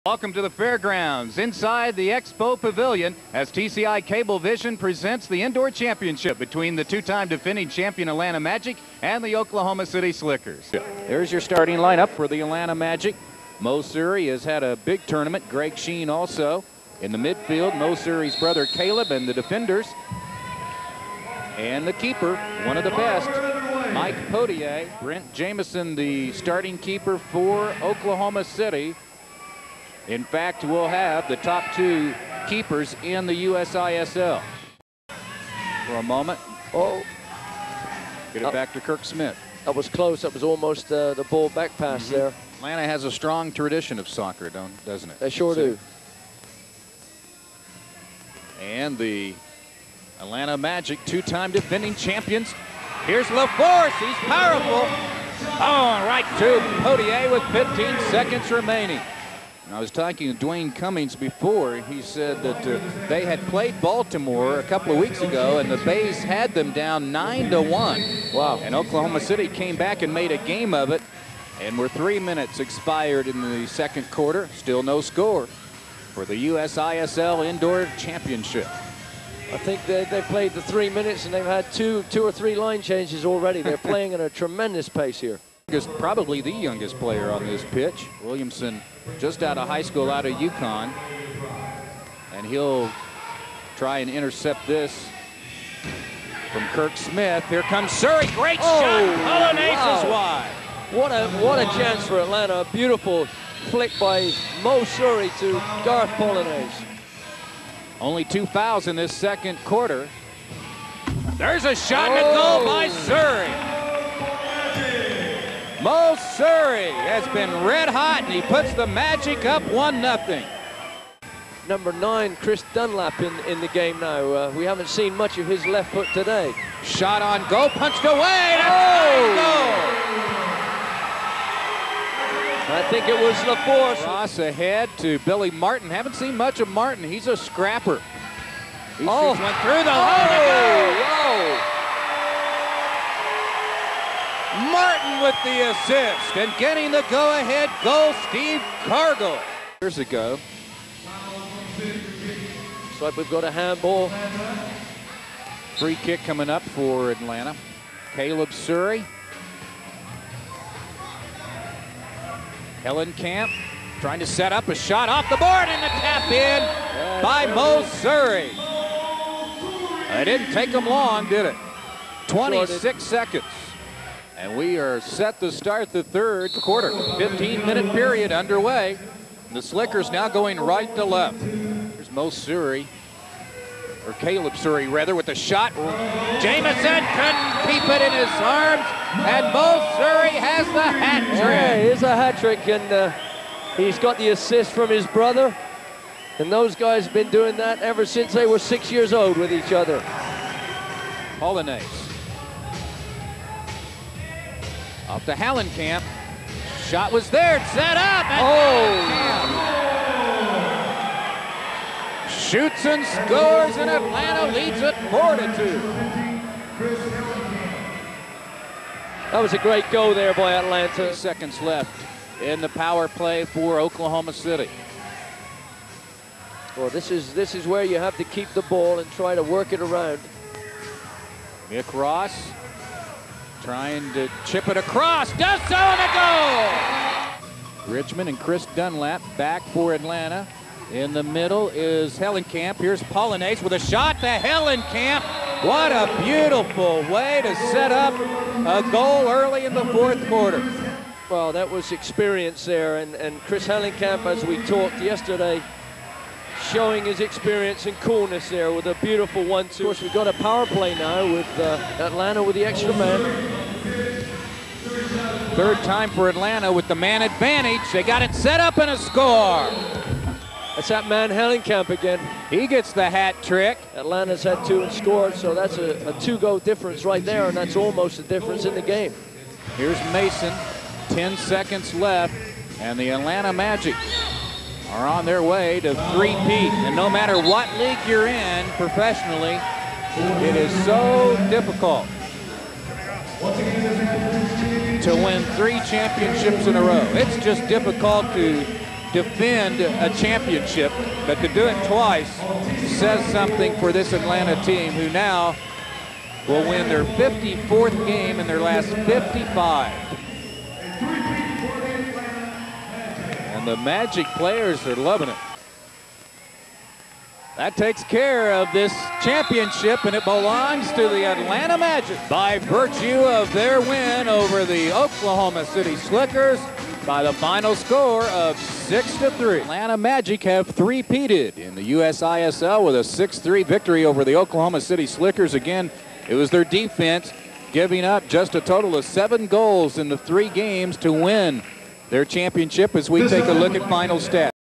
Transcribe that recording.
Welcome to the fairgrounds inside the Expo Pavilion as TCI Cablevision presents the indoor championship between the two-time defending champion Atlanta Magic and the Oklahoma City Slickers. There's your starting lineup for the Atlanta Magic. Mo Suri has had a big tournament. Greg Sheen also. In the midfield, Mo Suri's brother Caleb, and the defenders. And the keeper, one of the best, Mike Potier. Brent Jameson, the starting keeper for Oklahoma City. In fact, we'll have the top two keepers in the USISL. For a moment. Oh. Get it back to Kirk Smith. That was close. That was almost the ball back pass there. Atlanta has a strong tradition of soccer, doesn't it? They sure do. And the Atlanta Magic, two-time defending champions. Here's LaForce. He's powerful. Oh, right to Potier with 15 seconds remaining. And I was talking to Dwayne Cummings before. He said that they had played Baltimore a couple of weeks ago, and the Bays had them down 9-1. Wow. And Oklahoma City came back and made a game of it. And we're 3 minutes expired in the second quarter. Still no score for the USISL Indoor Championship. I think they played the 3 minutes, and they've had two or three line changes already. They're playing at a tremendous pace here. Probably the youngest player on this pitch. Williamson, just out of high school, out of UConn. And he'll try and intercept this from Kirk Smith. Here comes Suri. Great shot. Polonaise is wide. What a chance for Atlanta. A beautiful flick by Mo Suri to Garth Polonaise. Only 2 fouls in this second quarter. There's a shot and a goal by Suri. Mo Suri has been red hot, and he puts the Magic up 1-0. Number 9, Chris Dunlap in the game now. We haven't seen much of his left foot today. Shot on goal, punched away. Goal. I think it was LaForce. Cross ahead to Billy Martin. Haven't seen much of Martin. He's a scrapper. He just went through the hole. Martin with the assist, and getting the go-ahead goal, Steve Cargill. Years ago. Looks like we've got a handball. Free kick coming up for Atlanta. Caleb Suri. Hellenkamp trying to set up a shot off the board, and the tap in by Mo Suri. It didn't take him long, did it? 26 seconds. And we are set to start the third quarter. 15-minute period underway. And the Slickers now going right to left. Here's Mo Suri, or Caleb Suri rather, with the shot. Jameson couldn't keep it in his arms, and Mo Suri has the hat trick. Yeah, here's a hat trick, and he's got the assist from his brother. And those guys have been doing that ever since they were 6 years old with each other. Polonaise. Up to Hellenkamp. Shot was there, set up. Shoots and scores, and Atlanta leads it 4-2. That was a great go there by Atlanta. 2 seconds left in the power play for Oklahoma City. Well, this is where you have to keep the ball and try to work it around. Nick Ross trying to chip it across, does so, and a goal! Richmond and Chris Dunlap back for Atlanta. In the middle is Hellenkamp. Here's Polonaise with a shot to Hellenkamp. What a beautiful way to set up a goal early in the fourth quarter. Well, that was experience there, and Chris Hellenkamp, as we talked yesterday, showing his experience and coolness there with a beautiful 1-2. Of course, we've got a power play now with Atlanta with the extra man. Third time for Atlanta with the man advantage. They got it set up and a score. That's that man Hellenkamp again. He gets the hat trick. Atlanta's had 2 and scored, so that's a 2-goal difference right there, and that's almost the difference in the game. Here's Mason, 10 seconds left, and the Atlanta Magic are on their way to three-peat. And no matter what league you're in professionally, it is so difficult to win 3 championships in a row. It's just difficult to defend a championship, but to do it twice says something for this Atlanta team, who now will win their 54th game in their last 55. And the Magic players are loving it. That takes care of this championship, and it belongs to the Atlanta Magic by virtue of their win over the Oklahoma City Slickers by the final score of 6-3. Atlanta Magic have three-peated in the USISL with a 6-3 victory over the Oklahoma City Slickers. Again, it was their defense giving up just a total of 7 goals in the 3 games to win their championship as we take a look at final stats.